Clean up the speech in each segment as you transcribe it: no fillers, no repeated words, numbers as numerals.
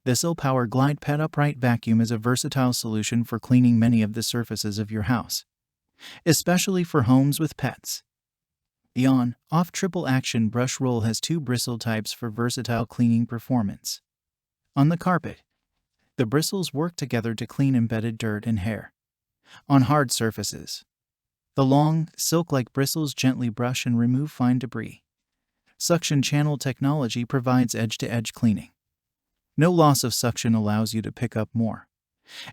Bissell PowerGlide Pet Upright Vacuum is a versatile solution for cleaning many of the surfaces of your house, especially for homes with pets. The on-off triple action brush roll has two bristle types for versatile cleaning performance. On the carpet, the bristles work together to clean embedded dirt and hair. On hard surfaces, the long, silk-like bristles gently brush and remove fine debris. Suction channel technology provides edge-to-edge cleaning. No loss of suction allows you to pick up more.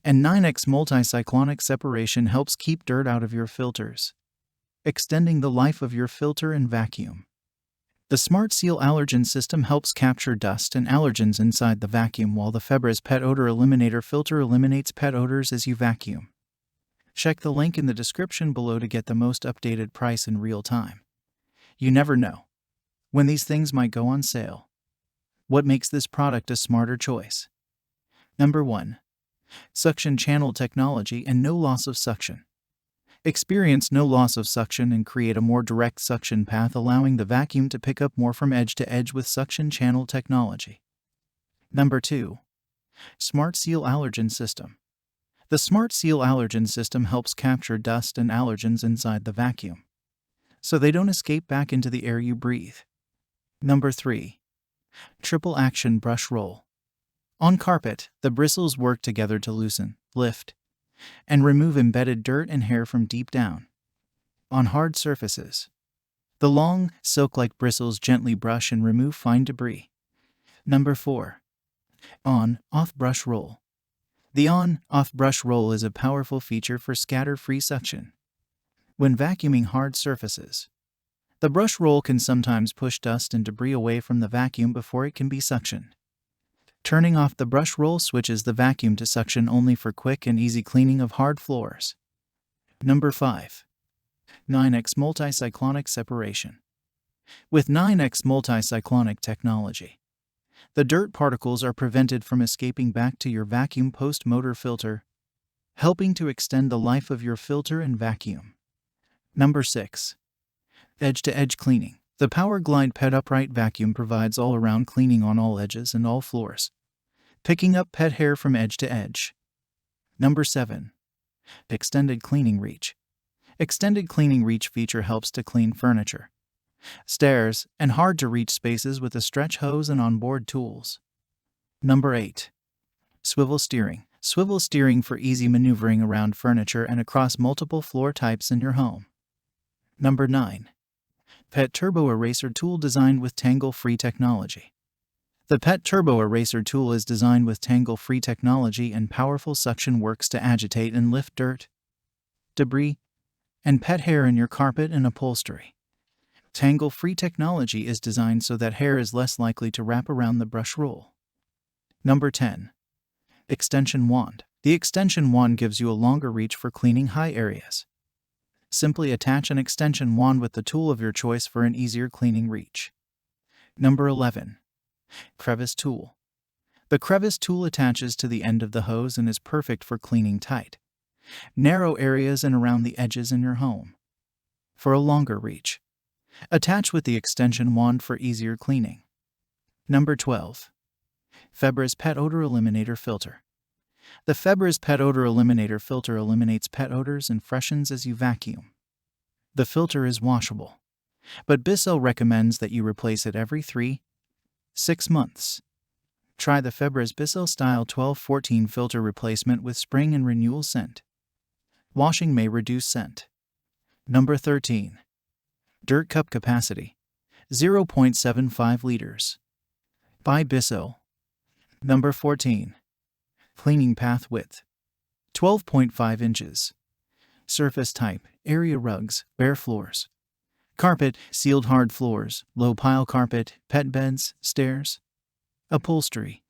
And 9x multi-cyclonic separation helps keep dirt out of your filters, extending the life of your filter and vacuum. The Smart Seal Allergen system helps capture dust and allergens inside the vacuum, while the Febreze Pet Odor Eliminator filter eliminates pet odors as you vacuum. Check the link in the description below to get the most updated price in real time. You never know when these things might go on sale. What makes this product a smarter choice? Number 1. Suction channel technology and no loss of suction. Experience no loss of suction and create a more direct suction path, allowing the vacuum to pick up more from edge to edge with suction channel technology. Number 2. Smart Seal Allergen System. The Smart Seal Allergen system helps capture dust and allergens inside the vacuum, so they don't escape back into the air you breathe. Number 3. Triple Action Brush Roll. On carpet, the bristles work together to loosen, lift, and remove embedded dirt and hair from deep down. On hard surfaces, the long, silk-like bristles gently brush and remove fine debris. Number 4. On-Off Brush Roll. The on-off brush roll is a powerful feature for scatter-free suction. When vacuuming hard surfaces, the brush roll can sometimes push dust and debris away from the vacuum before it can be suctioned. Turning off the brush roll switches the vacuum to suction only for quick and easy cleaning of hard floors. Number 5. 9x multi-cyclonic separation. With 9x multi-cyclonic technology, the dirt particles are prevented from escaping back to your vacuum post-motor filter, helping to extend the life of your filter and vacuum. Number 6. Edge-to-edge cleaning. The PowerGlide Pet Upright Vacuum provides all-around cleaning on all edges and all floors, picking up pet hair from edge to edge. Number 7. Extended Cleaning Reach. Extended Cleaning Reach feature helps to clean furniture, stairs, and hard-to-reach spaces with a stretch hose and onboard tools. Number 8. Swivel Steering. Swivel steering for easy maneuvering around furniture and across multiple floor types in your home. Number 9. Pet Turbo Eraser Tool designed with tangle-free technology. The Pet Turbo Eraser Tool is designed with tangle-free technology, and powerful suction works to agitate and lift dirt, debris, and pet hair in your carpet and upholstery. Tangle-free technology is designed so that hair is less likely to wrap around the brush roll. Number 10. Extension Wand. The extension wand gives you a longer reach for cleaning high areas. Simply attach an extension wand with the tool of your choice for an easier cleaning reach. Number 11. Crevice Tool. The crevice tool attaches to the end of the hose and is perfect for cleaning tight, narrow areas and around the edges in your home. For a longer reach, attach with the extension wand for easier cleaning. Number 12. Febreze Pet Odor Eliminator Filter. The Febreze Pet Odor Eliminator filter eliminates pet odors and freshens as you vacuum. The filter is washable, but Bissell recommends that you replace it every 3-6 months. Try the Febreze Bissell Style 1214 filter replacement with spring and renewal scent. Washing may reduce scent. Number 13. Dirt Cup Capacity. 0.75 liters. By Bissell. Number 14. Cleaning Path Width. 12.5 inches. Surface Type. Area rugs, bare floors, carpet, sealed hard floors, low pile carpet, pet beds, stairs. Upholstery.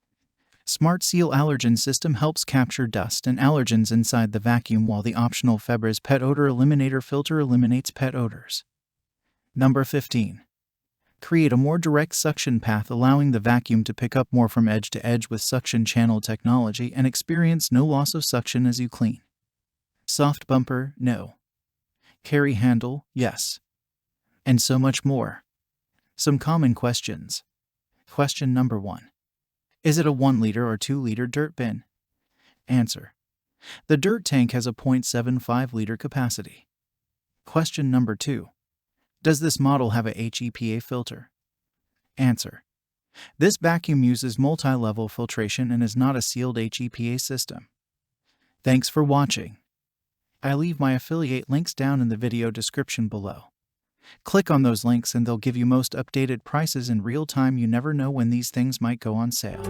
Smart Seal Allergen System helps capture dust and allergens inside the vacuum, while the optional Febreze Pet Odor Eliminator filter eliminates pet odors. Number 15. Create a more direct suction path, allowing the vacuum to pick up more from edge to edge with suction channel technology and experience no loss of suction as you clean. Soft bumper, no. Carry handle, yes. And so much more. Some common questions. Question number 1. Is it a 1-liter or 2-liter dirt bin? Answer: the dirt tank has a 0.75-liter capacity. Question number 2. Does this model have a HEPA filter? Answer: this vacuum uses multi-level filtration and is not a sealed HEPA system. Thanks for watching. I leave my affiliate links down in the video description below. Click on those links and they'll give you most updated prices in real time. You never know when these things might go on sale.